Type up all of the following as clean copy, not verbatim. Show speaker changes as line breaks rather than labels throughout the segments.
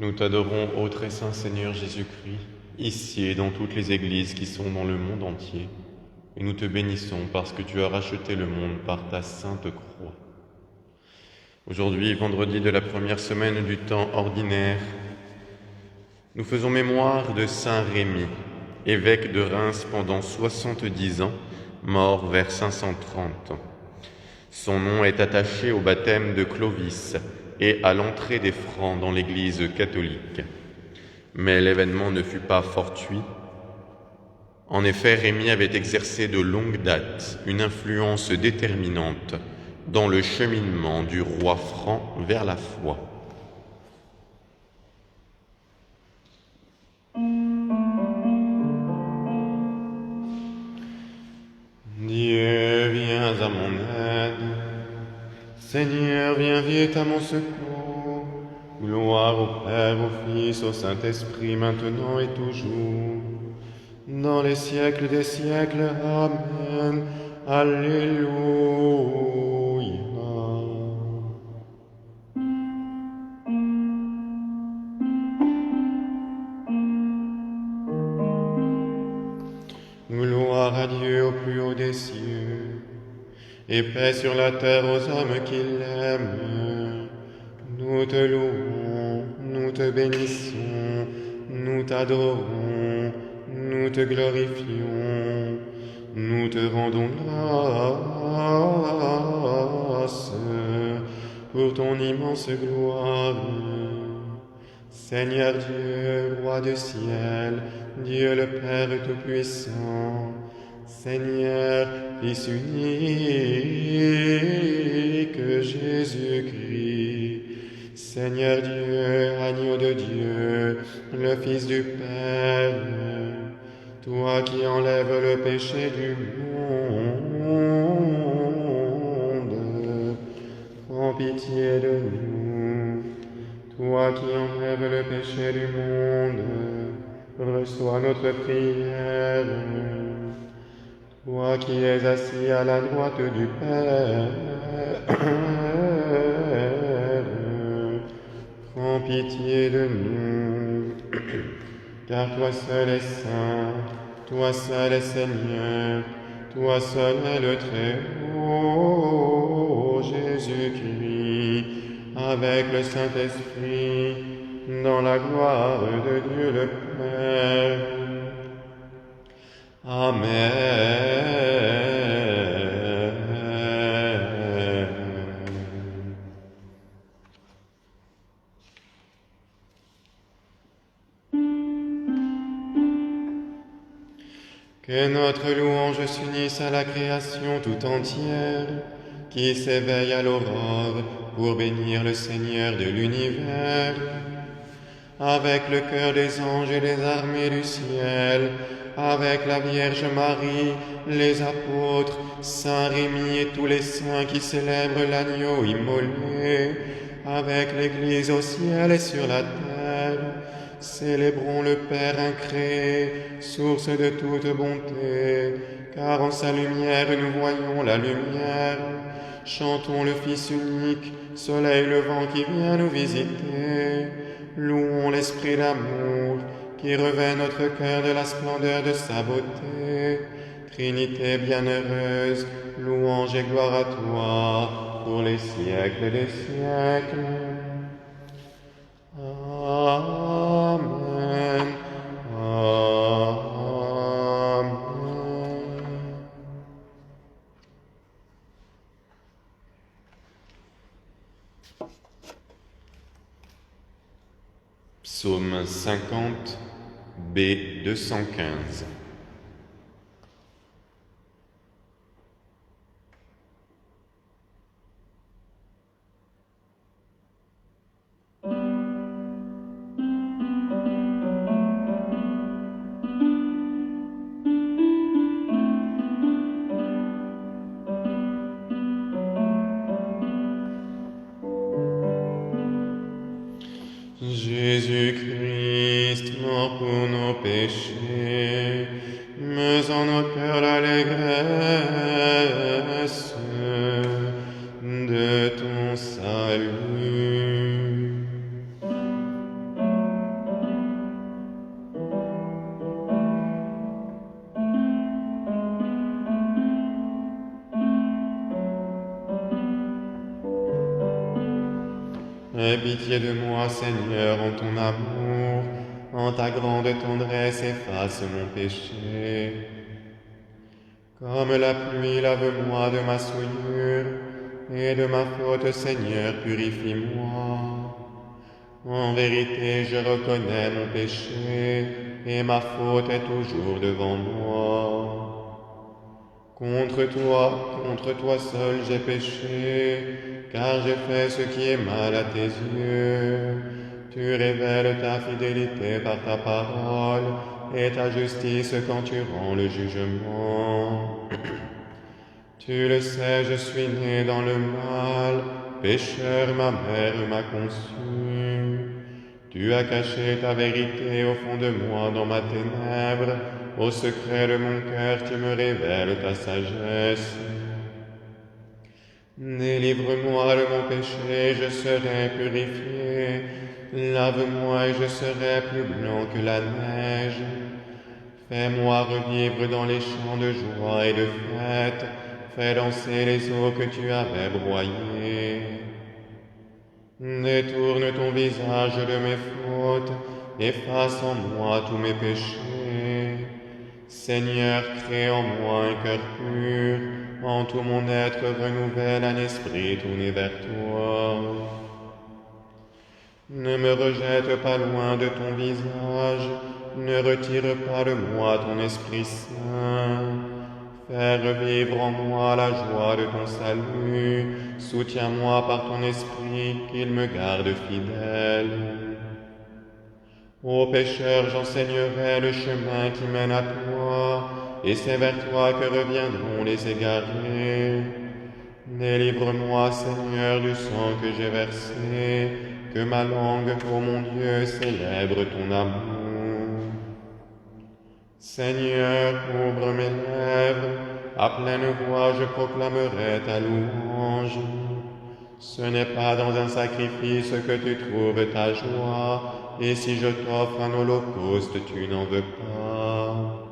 Nous t'adorons, ô très saint Seigneur Jésus-Christ, ici et dans toutes les églises qui sont dans le monde entier, et nous te bénissons parce que tu as racheté le monde par ta sainte croix. Aujourd'hui, vendredi de la première semaine du temps ordinaire, nous faisons mémoire de saint Rémi, évêque de Reims pendant 70 ans, mort vers 530. Son nom est attaché au baptême de Clovis et à l'entrée des Francs dans l'Église catholique. Mais l'événement ne fut pas fortuit. En effet, Rémi avait exercé de longue date une influence déterminante dans le cheminement du roi franc vers la foi. Dieu, viens à mon aide. Seigneur, viens vite à mon secours. Gloire au Père, au Fils, au Saint-Esprit, maintenant et toujours. Dans les siècles des siècles. Amen. Alléluia. Gloire à Dieu au plus haut des cieux, et paix sur la terre aux hommes qui l'aiment. Nous te louons, nous te bénissons, nous t'adorons, nous te glorifions, nous te rendons grâce pour ton immense gloire. Seigneur Dieu, roi du ciel, Dieu le Père Tout-Puissant, Seigneur, Fils unique, Jésus-Christ, Seigneur Dieu, agneau de Dieu, le Fils du Père, toi qui enlèves le péché du monde, prends pitié de nous. Toi qui enlèves le péché du monde, reçois notre prière. Toi qui es assis à la droite du Père, prends pitié de nous. Car toi seul es saint, toi seul es Seigneur, toi seul es le Très-Haut, Jésus-Christ, avec le Saint-Esprit, dans la gloire de Dieu le Père. Amen. Que notre louange s'unisse à la création tout entière, qui s'éveille à l'aurore pour bénir le Seigneur de l'univers. Avec le chœur des anges et les armées du ciel, avec la Vierge Marie, les apôtres, Saint Rémi et tous les saints qui célèbrent l'agneau immolé, avec l'Église au ciel et sur la terre, célébrons le Père incréé, source de toute bonté, car en sa lumière nous voyons la lumière. Chantons le Fils unique, soleil levant qui vient nous visiter. Louons l'Esprit d'amour qui revêt notre cœur de la splendeur de sa beauté. Trinité bienheureuse, louange et gloire à toi pour les siècles des siècles. Amen. Amen. Psaume 50, B 215. Jésus-Christ, mort pour nos péchés, mets en nos cœurs l'allégresse de ton salut. Aie pitié de moi, Seigneur, en ton amour, en ta grande tendresse, efface mon péché. Comme la pluie, lave-moi de ma souillure, et de ma faute, Seigneur, purifie-moi. En vérité, je reconnais mon péché, et ma faute est toujours devant moi. Contre toi seul j'ai péché, car j'ai fait ce qui est mal à tes yeux. Tu révèles ta fidélité par ta parole, et ta justice quand tu rends le jugement. Tu le sais, je suis né dans le mal, pécheur ma mère m'a conçu. Tu as caché ta vérité au fond de moi dans ma ténèbre, au secret de mon cœur tu me révèles ta sagesse. Délivre-moi de mon péché, je serai purifié. Lave-moi et je serai plus blanc que la neige. Fais-moi revivre dans les chants de joie et de fête. Fais danser les eaux que tu avais broyées. Détourne ton visage de mes fautes, efface en moi tous mes péchés. Seigneur, crée en moi un cœur pur, en tout mon être renouvelle un esprit tourné vers toi. Ne me rejette pas loin de ton visage, ne retire pas de moi ton Esprit Saint. Fais revivre en moi la joie de ton salut, soutiens-moi par ton esprit, qu'il me garde fidèle. Ô pécheur, j'enseignerai le chemin qui mène à toi, et c'est vers toi que reviendront les égarés. Délivre-moi, Seigneur, du sang que j'ai versé, que ma langue, ô mon Dieu, célèbre ton amour. Seigneur, ouvre mes lèvres, à pleine voix je proclamerai ta louange. Ce n'est pas dans un sacrifice que tu trouves ta joie, et si je t'offre un holocauste, tu n'en veux pas.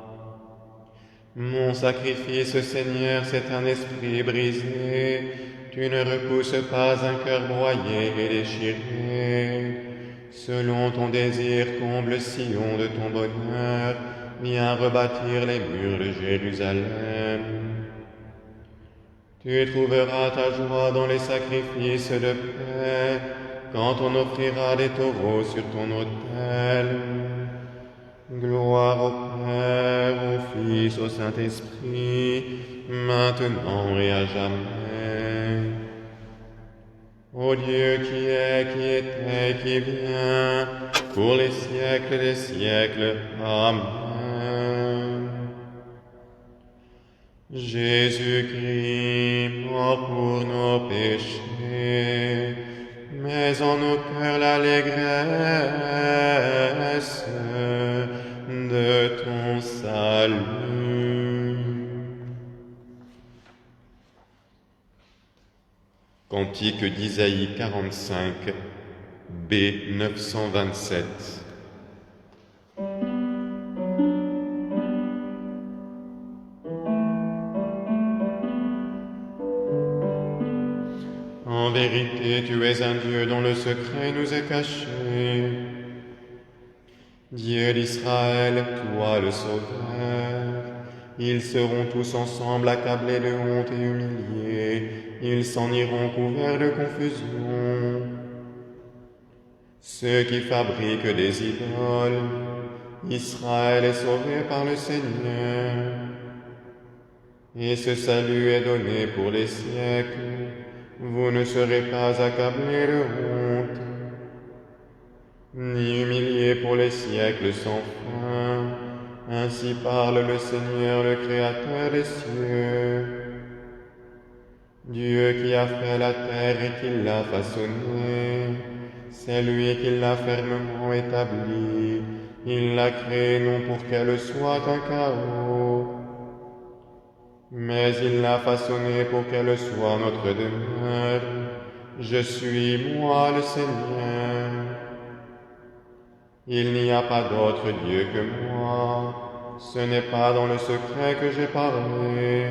Mon sacrifice, Seigneur, c'est un esprit brisé. Tu ne repousses pas un cœur broyé et déchiré. Selon ton désir, comble Sion de ton bonheur. Viens rebâtir les murs de Jérusalem. Tu trouveras ta joie dans les sacrifices de paix, quand on offrira des taureaux sur ton autel. Gloire au Père, au Fils, au Saint-Esprit, maintenant et à jamais. Ô Dieu qui est, qui était, qui vient, pour les siècles des siècles. Amen. Jésus-Christ, mort pour nos péchés, mets en nos cœurs l'allégresse de ton salut. Cantique d'Isaïe 45, B 927. En vérité, tu es un Dieu dont le secret nous est caché. Dieu d'Israël, toi le Sauveur. Ils seront tous ensemble accablés de honte et humiliés. Ils s'en iront couverts de confusion. Ceux qui fabriquent des idoles, Israël est sauvé par le Seigneur. Et ce salut est donné pour les siècles. Vous ne serez pas accablés de honte, ni humiliés pour les siècles sans fin. Ainsi parle le Seigneur, le Créateur des cieux. Dieu qui a fait la terre et qui l'a façonnée, c'est lui qui l'a fermement établie. Il l'a créée non pour qu'elle soit un chaos, mais il l'a façonnée pour qu'elle soit notre demeure. Je suis moi le Seigneur. Il n'y a pas d'autre Dieu que moi. Ce n'est pas dans le secret que j'ai parlé,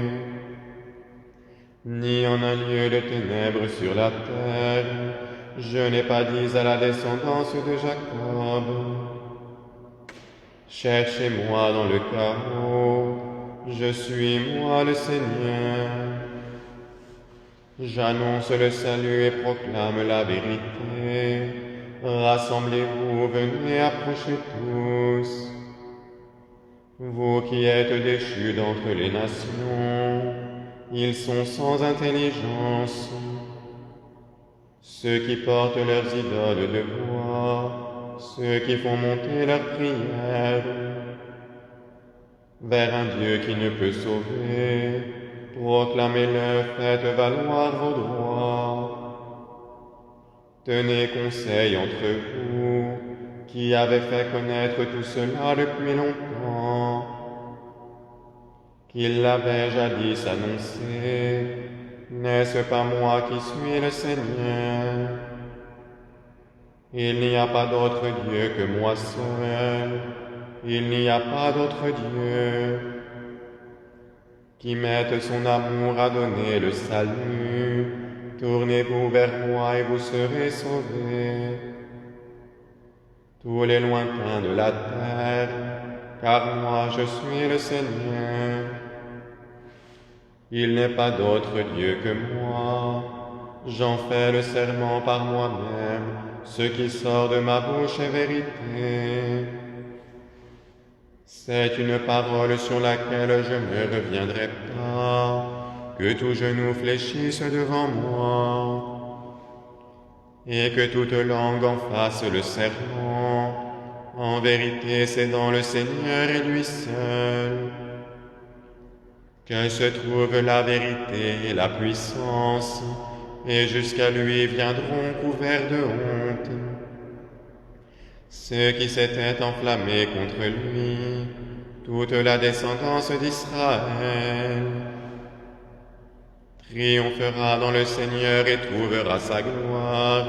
ni en un lieu de ténèbres sur la terre. Je n'ai pas dit à la descendance de Jacob, cherchez-moi dans le chaos, je suis moi le Seigneur. J'annonce le salut et proclame la vérité. Rassemblez-vous, venez, approchez tous. Vous qui êtes déchus d'entre les nations, ils sont sans intelligence. Ceux qui portent leurs idoles de bois, ceux qui font monter leurs prières vers un Dieu qui ne peut sauver, proclamez-le, faites valoir vos droits. Tenez conseil entre vous, qui avez fait connaître tout cela depuis longtemps, qu'il l'avait jadis annoncé. N'est-ce pas moi qui suis le Seigneur? Il n'y a pas d'autre Dieu que moi seul, il n'y a pas d'autre Dieu qui mette son amour à donner le salut. Tournez-vous vers moi et vous serez sauvés, tous les lointains de la terre, car moi je suis le Seigneur. Il n'est pas d'autre Dieu que moi, j'en fais le serment par moi-même, ce qui sort de ma bouche est vérité. C'est une parole sur laquelle je ne reviendrai pas, que tout genou fléchisse devant moi, et que toute langue en fasse le serment. En vérité, c'est dans le Seigneur et lui seul que se trouve la vérité et la puissance, et jusqu'à lui viendront couverts de honte ceux qui s'étaient enflammés contre lui, toute la descendance d'Israël triomphera dans le Seigneur et trouvera sa gloire.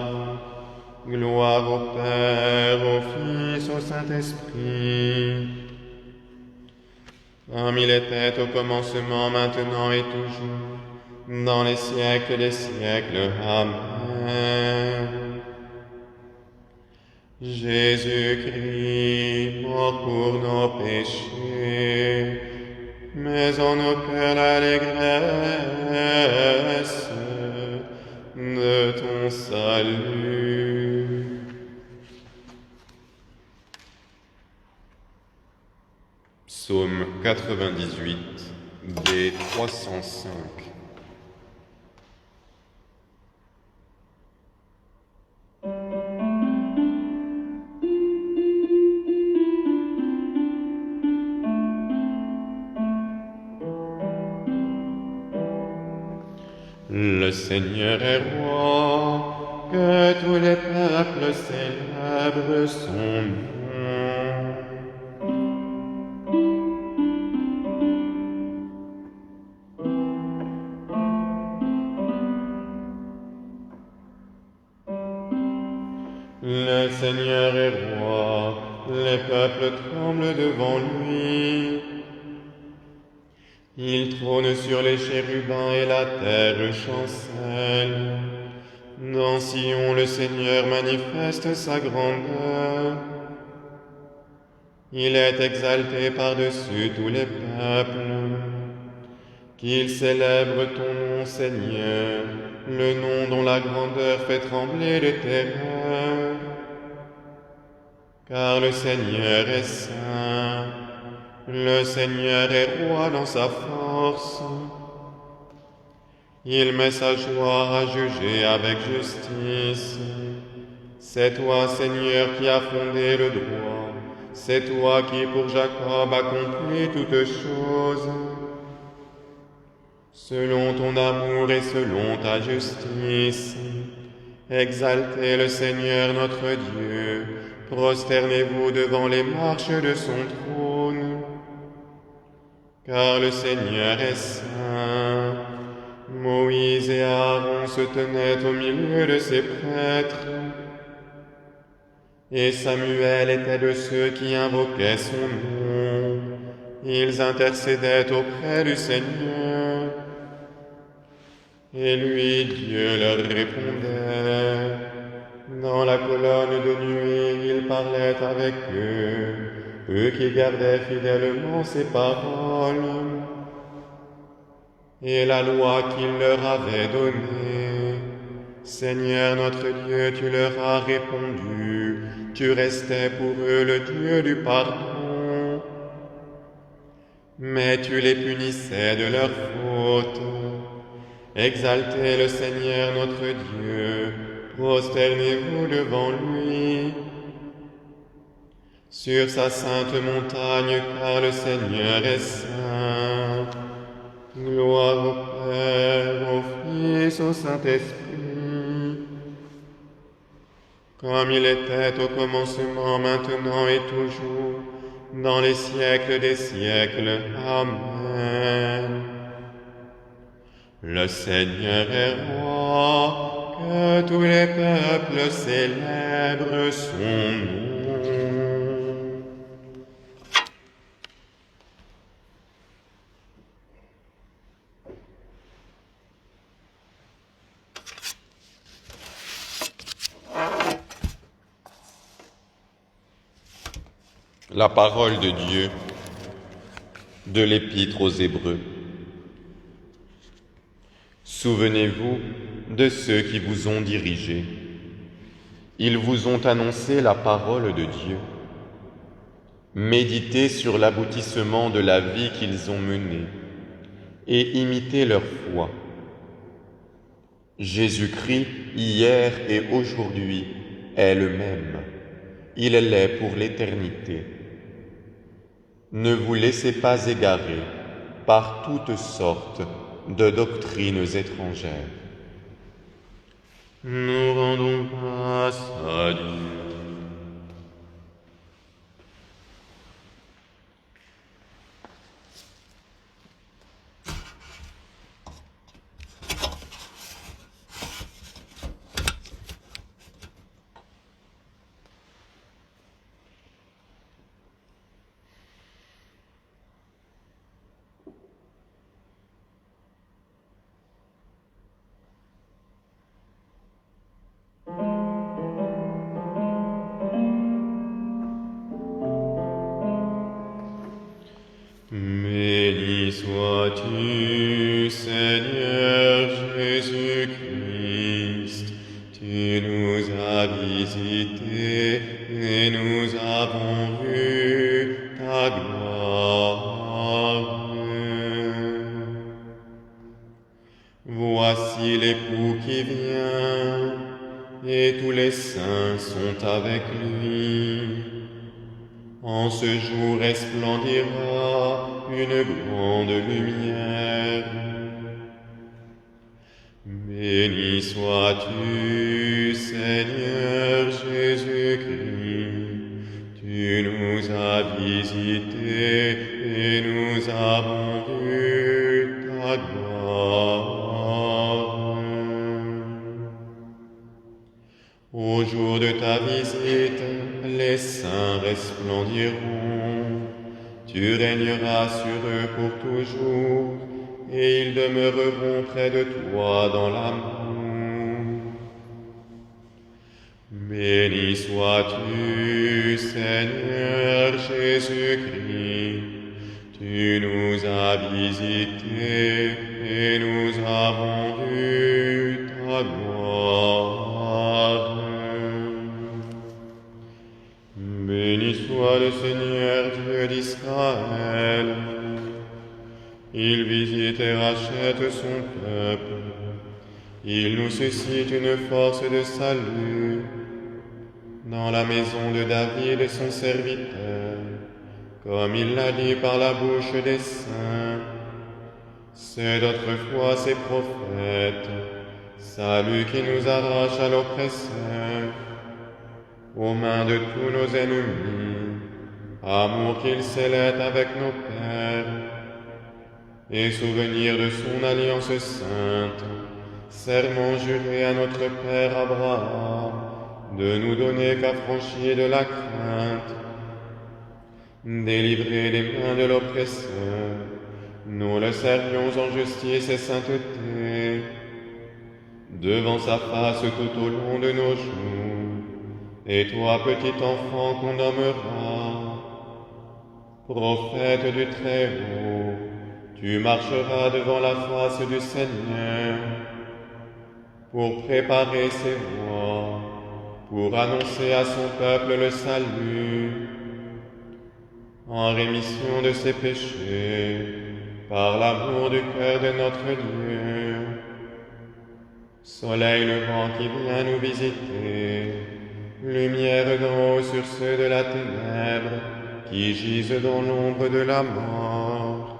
Gloire au Père, au Fils, au Saint-Esprit, comme il était au commencement, maintenant et toujours, dans les siècles des siècles. Amen. Jésus-Christ, mort pour nos péchés, mais en nos cœurs l'allégresse de ton salut. Psaume 98, D 305. Le Seigneur est roi, que tous les peuples célèbrent son nom. Le Seigneur est roi, les peuples tremblent devant lui. Il trône sur les chérubins et la terre chancelle. Dans Sion, le Seigneur manifeste sa grandeur. Il est exalté par-dessus tous les peuples. Qu'il célèbre ton nom, Seigneur, le nom dont la grandeur fait trembler les terreurs. Car le Seigneur est saint, le Seigneur est roi dans sa force. Il met sa joie à juger avec justice. C'est toi, Seigneur, qui as fondé le droit. C'est toi qui, pour Jacob, accomplis toutes choses. Selon ton amour et selon ta justice, exaltez le Seigneur notre Dieu. Prosternez-vous devant les marches de son trône. Car le Seigneur est saint. Moïse et Aaron se tenaient au milieu de ses prêtres. Et Samuel était de ceux qui invoquaient son nom. Ils intercédaient auprès du Seigneur. Et lui, Dieu leur répondait. Dans la colonne de nuit, il parlait avec eux qui gardaient fidèlement ses paroles et la loi qu'il leur avait donnée. Seigneur notre Dieu, tu leur as répondu, tu restais pour eux le Dieu du pardon, mais tu les punissais de leurs fautes. Exaltez le Seigneur notre Dieu, prosternez-vous devant lui. Sur sa sainte montagne, car le Seigneur est saint. Gloire au Père, au Fils, au Saint-Esprit, comme il était au commencement, maintenant et toujours, dans les siècles des siècles. Amen. Le Seigneur est roi, que tous les peuples célèbrent son nom. La parole de Dieu de l'Épître aux Hébreux. Souvenez-vous de ceux qui vous ont dirigés. Ils vous ont annoncé la parole de Dieu. Méditez sur l'aboutissement de la vie qu'ils ont menée et imitez leur foi. Jésus-Christ, hier et aujourd'hui, est le même. Il l'est pour l'éternité. Ne vous laissez pas égarer par toutes sortes de doctrines étrangères. Nous rendons grâce à Dieu. Béni sois-tu, Seigneur Jésus-Christ, tu nous as visités et nous avons vu ta gloire. Voici l'époux qui vient, et tous les saints sont avec lui. En ce jour resplendira une grande lumière. Béni sois-tu, Seigneur Jésus-Christ, tu nous as visités et nous avons vu ta gloire. Au jour de ta visite, les saints resplendiront. Tu régneras sur eux pour toujours, et ils demeureront près de toi dans l'amour. Béni sois-tu, Seigneur Jésus-Christ, tu nous as visités et nous avons vu ta gloire. Béni soit le Seigneur Dieu d'Israël. Il visite et rachète son peuple. Il nous suscite une force de salut dans la maison de David son serviteur, comme il l'a dit par la bouche des saints. C'est d'autrefois ses prophètes, salut qui nous arrache à l'oppresseur, aux mains de tous nos ennemis, amour qu'il scellait avec nos pères, et souvenir de son alliance sainte, serment juré à notre Père Abraham, de nous donner qu'affranchis de la crainte, délivrés des mains de l'oppresseur, nous le servions en justice et sainteté, devant sa face tout au long de nos jours. Et toi, petit enfant qu'on nommera prophète du Très-Haut, tu marcheras devant la face du Seigneur pour préparer ses voies, pour annoncer à son peuple le salut, en rémission de ses péchés, par l'amour du cœur de notre Dieu. Soleil levant qui vient nous visiter, lumière d'en haut sur ceux de la ténèbre, qui gisent dans l'ombre de la mort,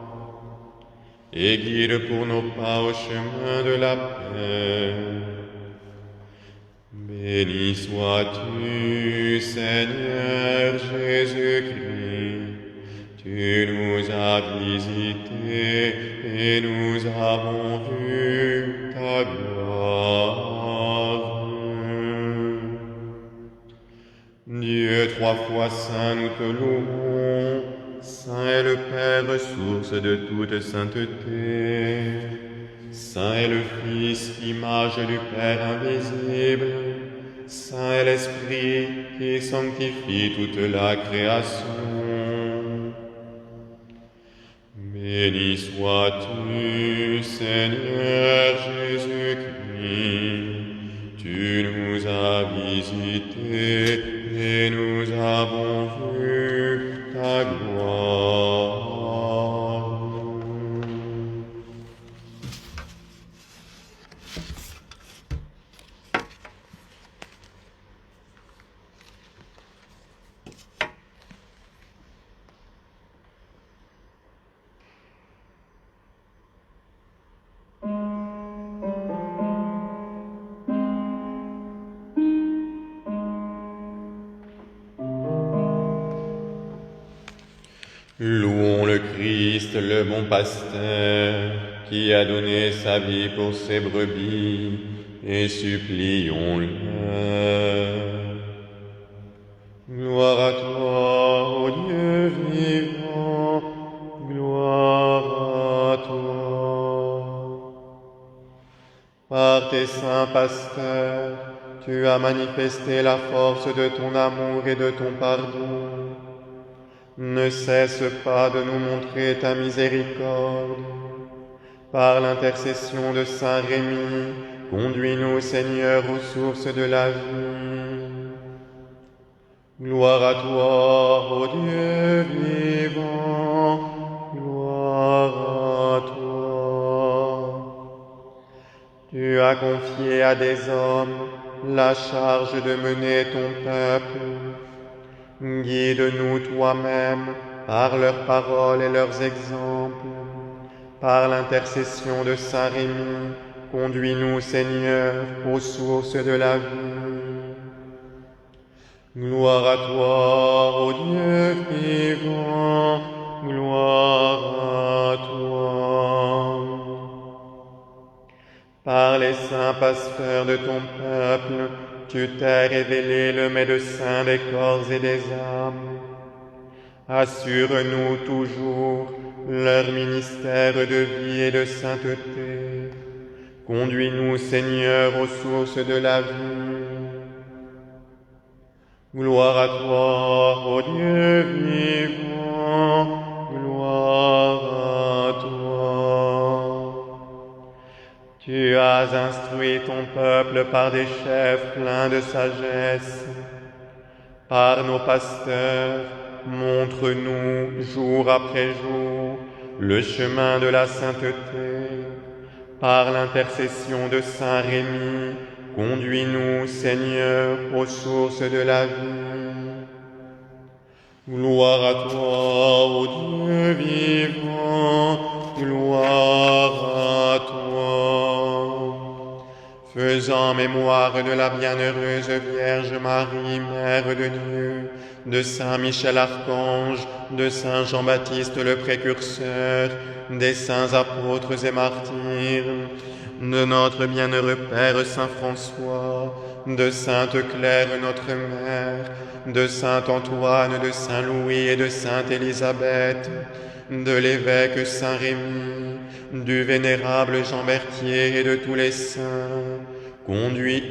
et guide pour nos pas au chemin de la paix. Béni sois-tu, Seigneur Jésus-Christ, tu nous as visités et nous avons vu ta gloire. Dieu trois fois saint, nous te louons, saint est le Père, source de toute sainteté. Saint est le Fils, image du Père invisible. Saint est l'Esprit qui sanctifie toute la création. Béni sois-tu, Seigneur Jésus-Christ, tu nous as visités et nous avons vu ta gloire. Louons le Christ, le bon pasteur, qui a donné sa vie pour ses brebis, et supplions-le. Gloire à toi, ô Dieu vivant, gloire à toi. Par tes saints pasteurs, tu as manifesté la force de ton amour et de ton pardon. Ne cesse pas de nous montrer ta miséricorde. Par l'intercession de saint Rémi, conduis-nous, Seigneur, aux sources de la vie. Gloire à toi, ô Dieu vivant, gloire à toi. Tu as confié à des hommes la charge de mener ton peuple. Guide-nous toi-même par leurs paroles et leurs exemples. Par l'intercession de saint Rémi, conduis-nous, Seigneur, aux sources de la vie. Gloire à toi, ô Dieu vivant, gloire à toi. Par les saints pasteurs de ton peuple, tu t'es révélé le médecin des corps et des âmes. Assure-nous toujours leur ministère de vie et de sainteté. Conduis-nous, Seigneur, aux sources de la vie. Gloire à toi, ô Dieu vivant, gloire à toi. Tu as instruit ton peuple par des chefs pleins de sagesse. Par nos pasteurs, montre-nous, jour après jour, le chemin de la sainteté. Par l'intercession de saint Rémi, conduis-nous, Seigneur, aux sources de la vie. Gloire à toi, ô Dieu vivant, gloire à toi. Faisant mémoire de la bienheureuse Vierge Marie, Mère de Dieu, de saint Michel Archange, de saint Jean-Baptiste le Précurseur, des saints apôtres et martyrs, de notre bienheureux Père saint François, de sainte Claire notre Mère, de saint Antoine, de saint Louis et de sainte Élisabeth, de l'évêque saint Rémi, du vénérable Jean Berthier et de tous les saints, conduis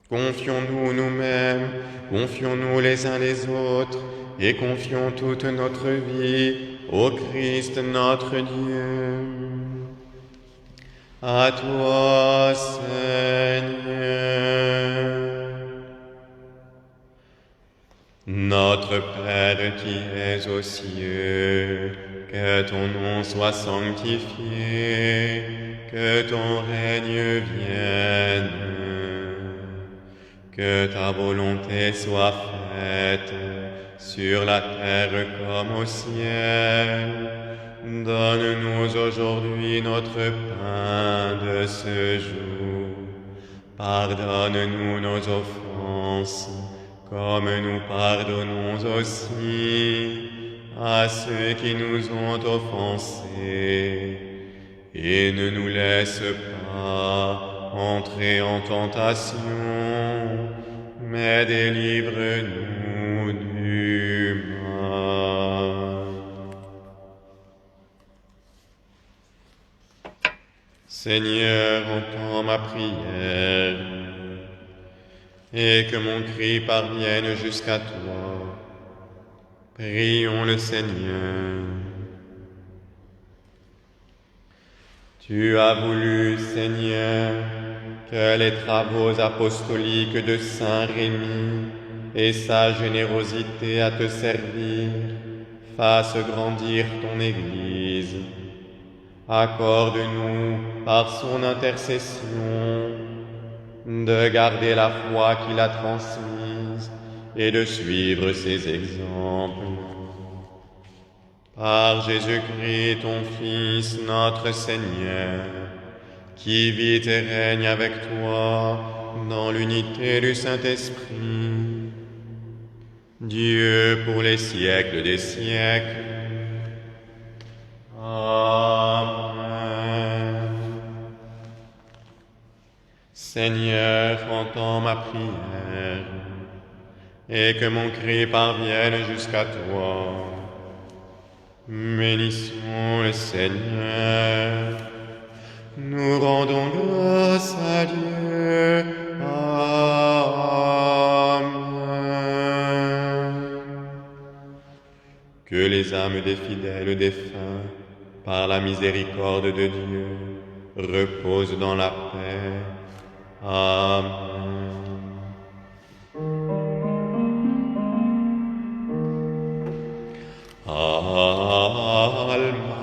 Confions-nous nous-mêmes, confions-nous les uns les autres, et confions toute notre vie au Christ notre Dieu. À toi, Seigneur. Notre Père qui es aux cieux, que ton nom soit sanctifié, que ton règne vienne, que ta volonté soit faite sur la terre comme au ciel. Donne-nous aujourd'hui notre pain de ce jour. Pardonne-nous nos offenses, comme nous pardonnons aussi à ceux qui nous ont offensés. Et ne nous laisse pas entrer en tentation, mais délivre-nous du mal. Seigneur, entends ma prière, et que mon cri parvienne jusqu'à toi. Prions le Seigneur. Tu as voulu, Seigneur, que les travaux apostoliques de Saint Rémy et sa générosité à te servir fassent grandir ton Église. Accorde-nous, par son intercession, de garder la foi qu'il a transmise et de suivre ses exemples. Par Jésus-Christ, ton Fils, notre Seigneur, qui vit et règne avec toi dans l'unité du Saint-Esprit, Dieu pour les siècles des siècles. Amen. Seigneur, entends ma prière, et que mon cri parvienne jusqu'à toi. Bénissons le Seigneur. Nous rendons grâce à Dieu. Amen. Que les âmes des fidèles défunts, par la miséricorde de Dieu, reposent dans la paix. Amen. Alma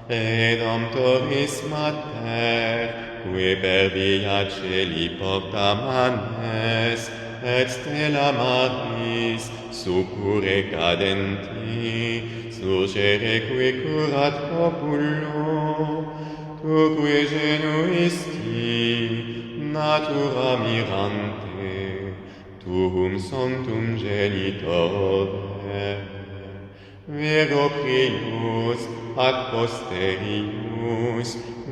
redemptoris mater, qui per via celi portamanes, et stella maris succurre cadenti, surgere qui curat populo, tu qui genuisti, natura mirante, tuum sanctum genitore, Virgo prius ac posterius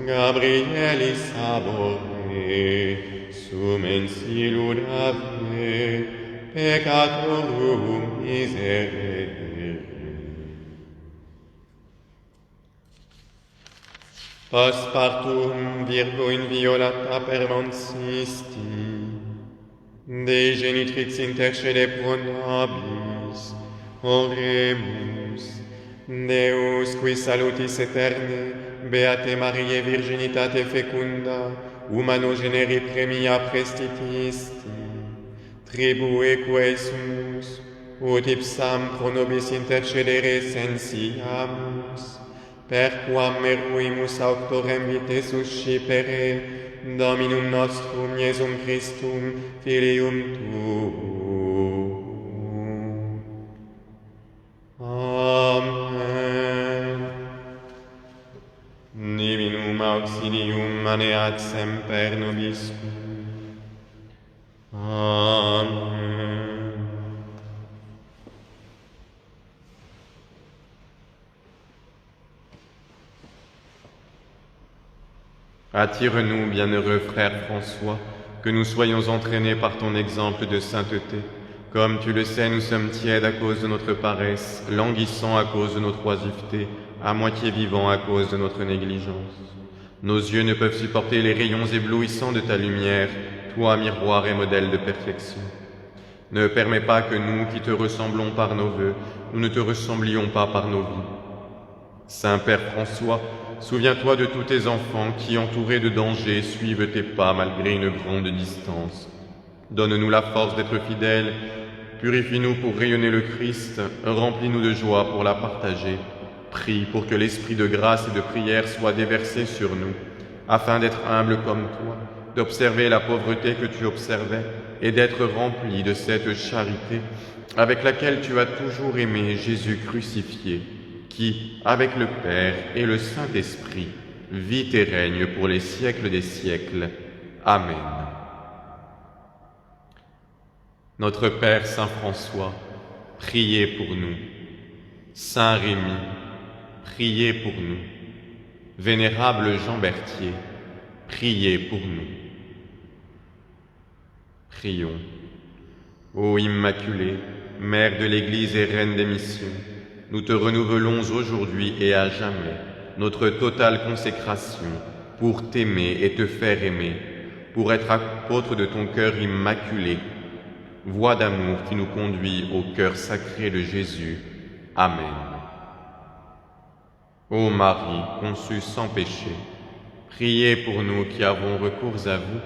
Gabrielis abore, sumensi ludave, peccatorum miserere. Passepartum Virgo inviolata permansisti, Dei genitrix intercede pro nobis, oremus. Deus, qui salutis eterne, Beate Mariae virginitate fecunda, humano generi premia prestitisti, tribue quae sumus, ut ipsam pro nobis intercedere sensiamus, perquam meruimus auctorem vitae suscipere, Dominum nostrum Iesum Christum, Filium tuum. Amen. Divinum auxilium maneat semper nobiscum. Amen. Attire-nous, bienheureux frère François, que nous soyons entraînés par ton exemple de sainteté. Comme tu le sais, nous sommes tièdes à cause de notre paresse, languissants à cause de notre oisiveté, à moitié vivants à cause de notre négligence. Nos yeux ne peuvent supporter les rayons éblouissants de ta lumière, toi miroir et modèle de perfection. Ne permets pas que nous, qui te ressemblons par nos vœux, nous ne te ressemblions pas par nos vies. Saint Père François, souviens-toi de tous tes enfants qui, entourés de dangers, suivent tes pas malgré une grande distance. Donne-nous la force d'être fidèles, purifie-nous pour rayonner le Christ, remplis-nous de joie pour la partager. Prie pour que l'esprit de grâce et de prière soit déversé sur nous, afin d'être humbles comme toi, d'observer la pauvreté que tu observais et d'être remplis de cette charité avec laquelle tu as toujours aimé Jésus crucifié, qui, avec le Père et le Saint-Esprit, vit et règne pour les siècles des siècles. Amen. Notre Père Saint François, priez pour nous. Saint Rémy, priez pour nous. Vénérable Jean Berthier, priez pour nous. Prions. Ô Immaculée, Mère de l'Église et Reine des missions, nous te renouvelons aujourd'hui et à jamais notre totale consécration pour t'aimer et te faire aimer, pour être apôtre de ton cœur immaculé, voie d'amour qui nous conduit au cœur sacré de Jésus. Amen. Ô Marie, conçue sans péché, priez pour nous qui avons recours à vous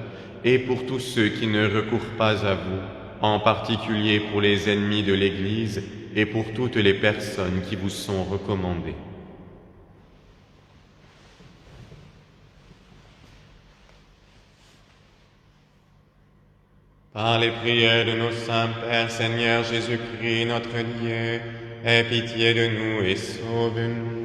et pour tous ceux qui ne recourent pas à vous, en particulier pour les ennemis de l'Église et pour toutes les personnes qui vous sont recommandées. Par les prières de nos saints Pères, Seigneur Jésus-Christ, notre Dieu, aie pitié de nous et sauve-nous.